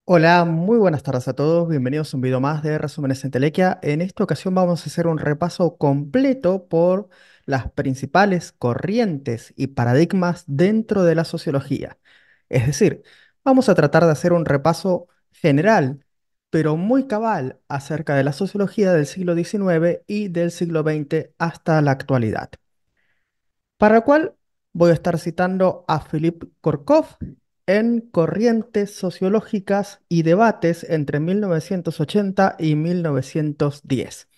Hola, muy buenas tardes a todos. Bienvenidos a un video más de Resúmenes en Telequia. En esta ocasión vamos a hacer un repaso completo por las principales corrientes y paradigmas dentro de la sociología. Es decir, vamos a tratar de hacer un repaso general, pero muy cabal acerca de la sociología del siglo XIX y del siglo XX hasta la actualidad. Para lo cual voy a estar citando a Philippe Korkov en Corrientes Sociológicas y Debates entre 1980 y 1910,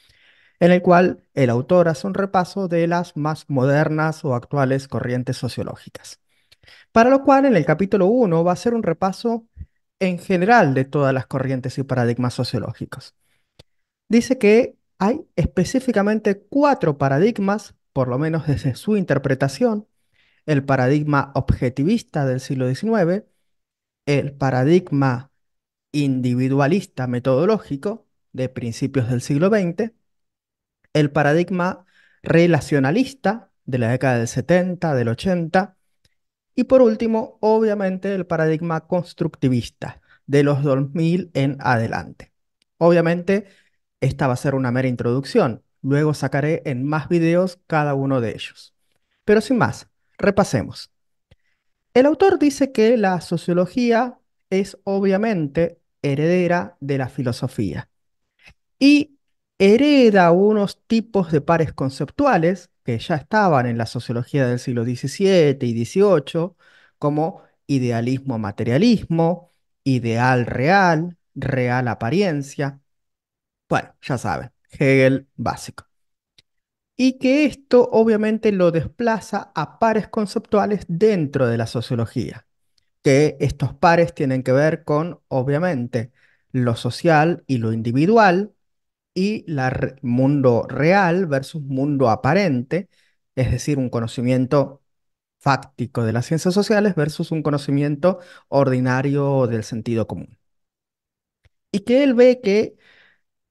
en el cual el autor hace un repaso de las más modernas o actuales corrientes sociológicas. Para lo cual en el capítulo 1 va a ser un repaso en general de todas las corrientes y paradigmas sociológicos. Dice que hay específicamente cuatro paradigmas, por lo menos desde su interpretación: el paradigma objetivista del siglo XIX, el paradigma individualista metodológico de principios del siglo XX, el paradigma relacionalista de la década del 70, del 80, y por último, obviamente, el paradigma constructivista de los 2000 en adelante. Obviamente, esta va a ser una mera introducción. Luego sacaré en más videos cada uno de ellos. Pero sin más, repasemos. El autor dice que la sociología es obviamente heredera de la filosofía y hereda unos tipos de pares conceptuales que ya estaban en la sociología del siglo XVII y XVIII, como idealismo materialismo, ideal real, real apariencia. Bueno, ya saben, Hegel básico. Y que esto obviamente lo desplaza a pares conceptuales dentro de la sociología, que estos pares tienen que ver con, obviamente, lo social y lo individual, y mundo real versus mundo aparente, es decir, un conocimiento fáctico de las ciencias sociales versus un conocimiento ordinario del sentido común. Y que él ve que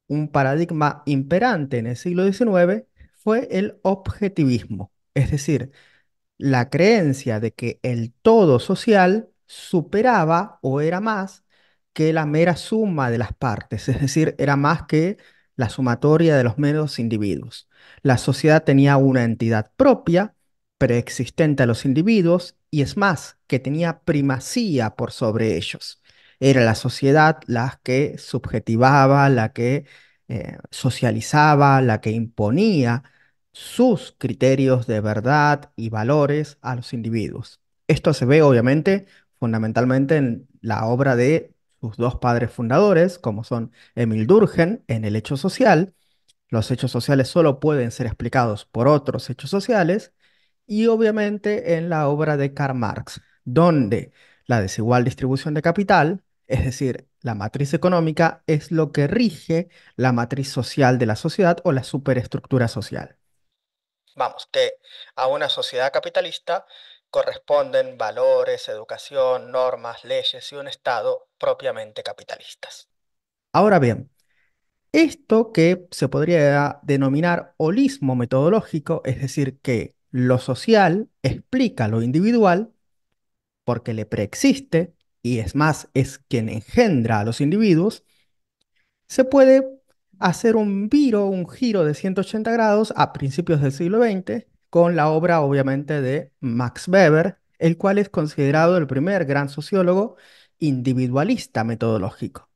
un paradigma imperante en el siglo XIX fue el objetivismo, es decir, la creencia de que el todo social superaba o era más que la mera suma de las partes, es decir, era más que la sumatoria de los meros individuos. La sociedad tenía una entidad propia, preexistente a los individuos, y es más, que tenía primacía por sobre ellos. Era la sociedad la que subjetivaba, la que socializaba, la que imponía sus criterios de verdad y valores a los individuos. Esto se ve obviamente fundamentalmente en la obra de sus dos padres fundadores, como son Emil Durkheim en El hecho social. Los hechos sociales solo pueden ser explicados por otros hechos sociales, y obviamente en la obra de Karl Marx, donde la desigual distribución de capital, es decir, la matriz económica, es lo que rige la matriz social de la sociedad o la superestructura social. Vamos, que a una sociedad capitalista corresponden valores, educación, normas, leyes y un Estado propiamente capitalistas. Ahora bien, esto que se podría denominar holismo metodológico, es decir, que lo social explica lo individual porque le preexiste y es más, es quien engendra a los individuos, se puede hacer un giro de 180 grados a principios del siglo XX con la obra obviamente de Max Weber, el cual es considerado el primer gran sociólogo individualista metodológico.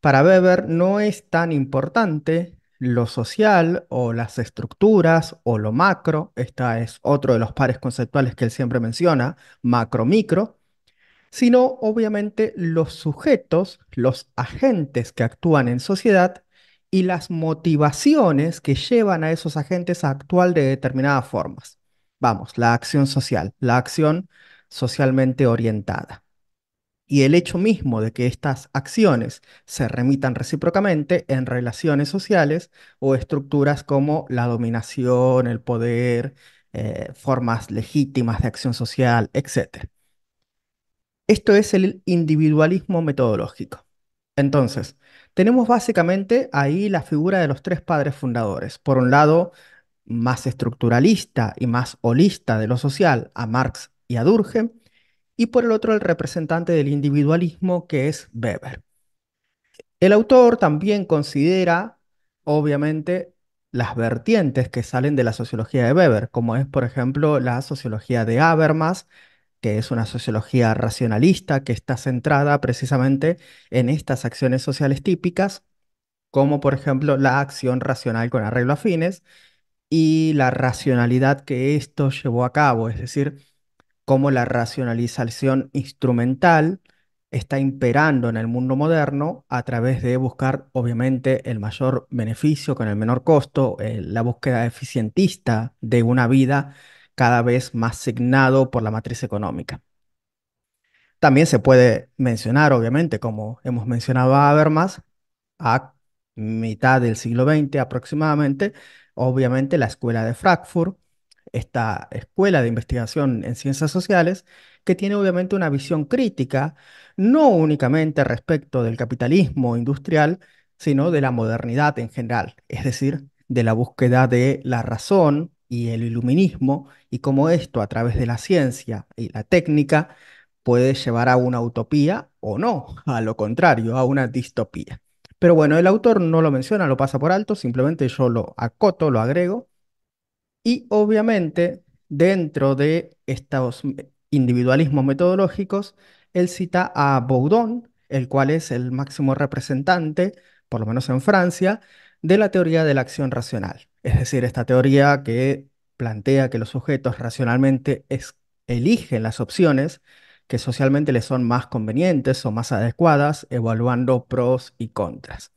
Para Weber no es tan importante lo social o las estructuras o lo macro, esta es otro de los pares conceptuales que él siempre menciona, macro-micro, sino obviamente los sujetos, los agentes que actúan en sociedad y las motivaciones que llevan a esos agentes a actuar de determinadas formas. Vamos, la acción social, la acción socialmente orientada. Y el hecho mismo de que estas acciones se remitan recíprocamente en relaciones sociales o estructuras como la dominación, el poder, formas legítimas de acción social, etc. Esto es el individualismo metodológico. Entonces, tenemos básicamente ahí la figura de los tres padres fundadores. Por un lado, más estructuralista y más holista de lo social, a Marx y a Durkheim, y por el otro, el representante del individualismo, que es Weber. El autor también considera, obviamente, las vertientes que salen de la sociología de Weber, como es, por ejemplo, la sociología de Habermas, que es una sociología racionalista que está centrada precisamente en estas acciones sociales típicas, como por ejemplo la acción racional con arreglo a fines y la racionalidad que esto llevó a cabo, es decir, cómo la racionalización instrumental está imperando en el mundo moderno a través de buscar, obviamente, el mayor beneficio con el menor costo, la búsqueda eficientista de una vida cada vez más signado por la matriz económica. También se puede mencionar, obviamente, como hemos mencionado a Habermas, a mitad del siglo XX aproximadamente, obviamente la Escuela de Frankfurt, esta escuela de investigación en ciencias sociales, que tiene obviamente una visión crítica, no únicamente respecto del capitalismo industrial, sino de la modernidad en general, es decir, de la búsqueda de la razón y el iluminismo, y cómo esto a través de la ciencia y la técnica puede llevar a una utopía o no, a lo contrario, a una distopía. Pero bueno, el autor no lo menciona, lo pasa por alto, simplemente yo lo acoto, lo agrego y obviamente, dentro de estos individualismos metodológicos, él cita a Boudon, el cual es el máximo representante, por lo menos en Francia, de la teoría de la acción racional. Es decir, esta teoría que plantea que los sujetos racionalmente eligen las opciones que socialmente les son más convenientes o más adecuadas, evaluando pros y contras.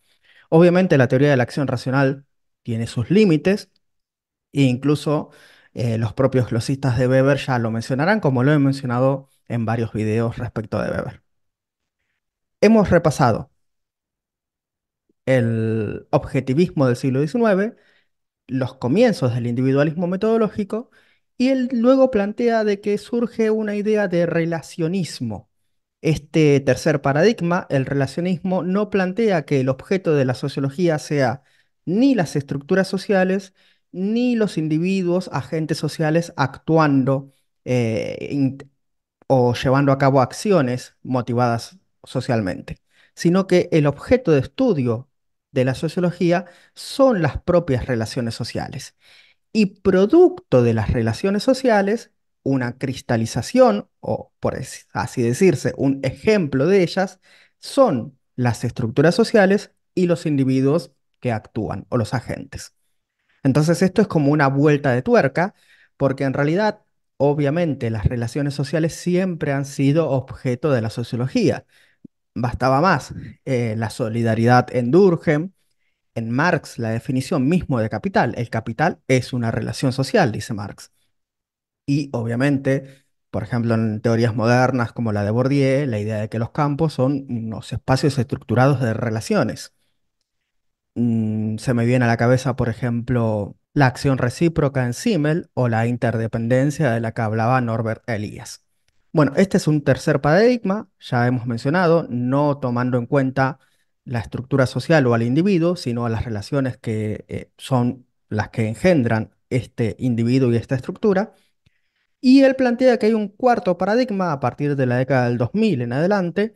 Obviamente, la teoría de la acción racional tiene sus límites e incluso los propios glosistas de Weber ya lo mencionarán, como lo he mencionado en varios videos respecto de Weber. Hemos repasado el objetivismo del siglo XIX, los comienzos del individualismo metodológico, y él luego plantea de que surge una idea de relacionismo. Este tercer paradigma, el relacionismo, no plantea que el objeto de la sociología sea ni las estructuras sociales, ni los individuos, agentes sociales actuando o llevando a cabo acciones motivadas socialmente, sino que el objeto de estudio de la sociología son las propias relaciones sociales. Y producto de las relaciones sociales, una cristalización, o por así decirse, un ejemplo de ellas, son las estructuras sociales y los individuos que actúan, o los agentes. Entonces esto es como una vuelta de tuerca, porque en realidad, obviamente, las relaciones sociales siempre han sido objeto de la sociología. Bastaba más la solidaridad en Durkheim, en Marx, la definición mismo de capital. El capital es una relación social, dice Marx. Y obviamente, por ejemplo, en teorías modernas como la de Bourdieu, la idea de que los campos son unos espacios estructurados de relaciones. Se me viene a la cabeza, por ejemplo, la acción recíproca en Simmel o la interdependencia de la que hablaba Norbert Elias. Bueno, este es un tercer paradigma, ya hemos mencionado, no tomando en cuenta la estructura social o al individuo, sino a las relaciones que son las que engendran este individuo y esta estructura. Y él plantea que hay un cuarto paradigma a partir de la década del 2000 en adelante,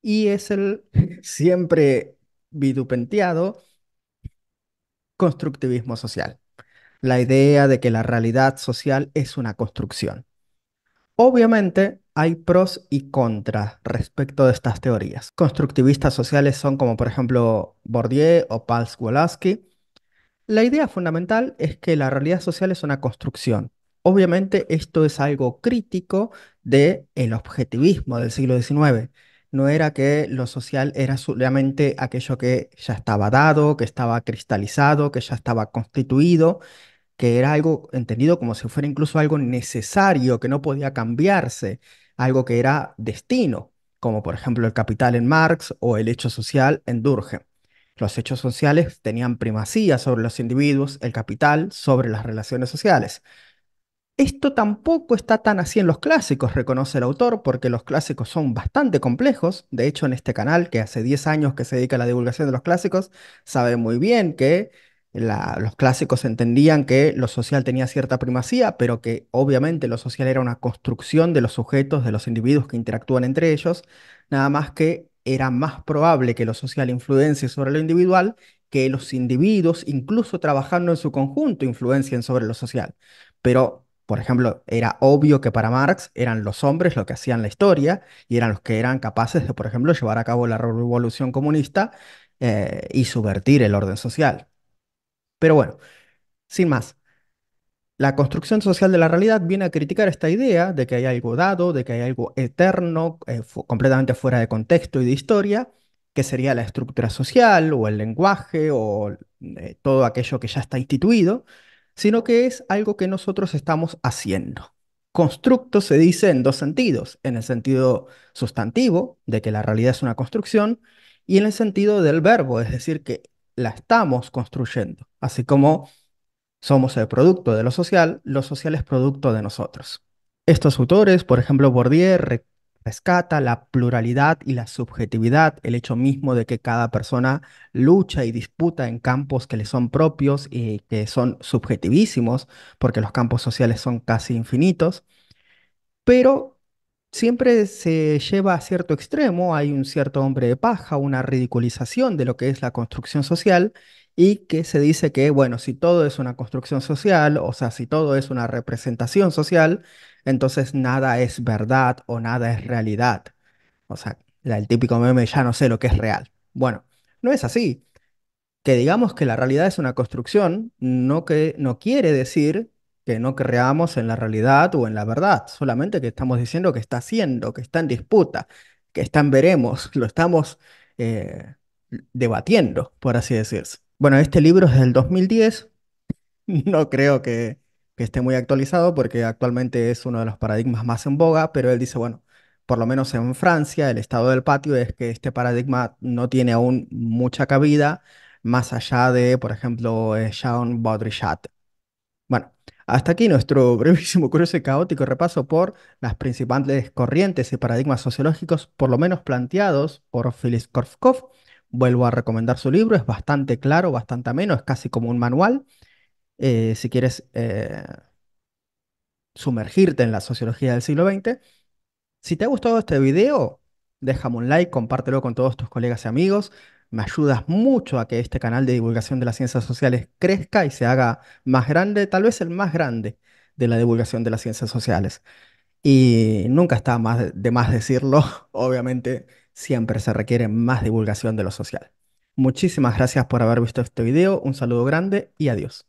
y es el siempre vitupenteado constructivismo social, la idea de que la realidad social es una construcción. Obviamente hay pros y contras respecto de estas teorías. Constructivistas sociales son como por ejemplo Bourdieu o Paul Woloski. La idea fundamental es que la realidad social es una construcción. Obviamente esto es algo crítico del objetivismo del siglo XIX. No era que lo social era solamente aquello que ya estaba dado, que estaba cristalizado, que ya estaba constituido, que era algo entendido como si fuera incluso algo necesario, que no podía cambiarse, algo que era destino, como por ejemplo el capital en Marx o el hecho social en Durkheim. Los hechos sociales tenían primacía sobre los individuos, el capital sobre las relaciones sociales. Esto tampoco está tan así en los clásicos, reconoce el autor, porque los clásicos son bastante complejos. De hecho, en este canal, que hace 10 años que se dedica a la divulgación de los clásicos, sabe muy bien que los clásicos entendían que lo social tenía cierta primacía, pero que obviamente lo social era una construcción de los sujetos, de los individuos que interactúan entre ellos, nada más que era más probable que lo social influencie sobre lo individual que los individuos, incluso trabajando en su conjunto, influencien sobre lo social. Pero, por ejemplo, era obvio que para Marx eran los hombres los que hacían la historia y eran los que eran capaces de, por ejemplo, llevar a cabo la revolución comunista y subvertir el orden social. Pero bueno, sin más. La construcción social de la realidad viene a criticar esta idea de que hay algo dado, de que hay algo eterno, completamente fuera de contexto y de historia, que sería la estructura social o el lenguaje o todo aquello que ya está instituido, sino que es algo que nosotros estamos haciendo. Constructo se dice en dos sentidos, en el sentido sustantivo, de que la realidad es una construcción, y en el sentido del verbo, es decir, que la estamos construyendo, así como somos el producto de lo social es producto de nosotros. Estos autores, por ejemplo, Bourdieu rescata la pluralidad y la subjetividad, el hecho mismo de que cada persona lucha y disputa en campos que le son propios y que son subjetivísimos, porque los campos sociales son casi infinitos, pero siempre se lleva a cierto extremo, hay un cierto hombre de paja, una ridiculización de lo que es la construcción social y que se dice que, bueno, si todo es una construcción social, o sea, si todo es una representación social, entonces nada es verdad o nada es realidad. O sea, el típico meme, ya no sé lo que es real. Bueno, no es así. Que digamos que la realidad es una construcción, no quiere decir que no creamos en la realidad o en la verdad, solamente que estamos diciendo que está haciendo, que está en disputa, que está en veremos, lo estamos eh, debatiendo, por así decirse. Bueno, este libro es del 2010. No creo que esté muy actualizado porque actualmente es uno de los paradigmas más en boga, pero él dice, bueno, por lo menos en Francia, el estado del patio es que este paradigma no tiene aún mucha cabida más allá de, por ejemplo, Jean Baudrillard. Bueno, hasta aquí nuestro brevísimo, curioso y caótico repaso por las principales corrientes y paradigmas sociológicos, por lo menos planteados por Philip Korfkov. Vuelvo a recomendar su libro, es bastante claro, bastante ameno, es casi como un manual si quieres sumergirte en la sociología del siglo XX. Si te ha gustado este video, déjame un like, compártelo con todos tus colegas y amigos. Me ayudas mucho a que este canal de divulgación de las ciencias sociales crezca y se haga más grande, tal vez el más grande de la divulgación de las ciencias sociales. Y nunca está de más decirlo, obviamente siempre se requiere más divulgación de lo social. Muchísimas gracias por haber visto este video, un saludo grande y adiós.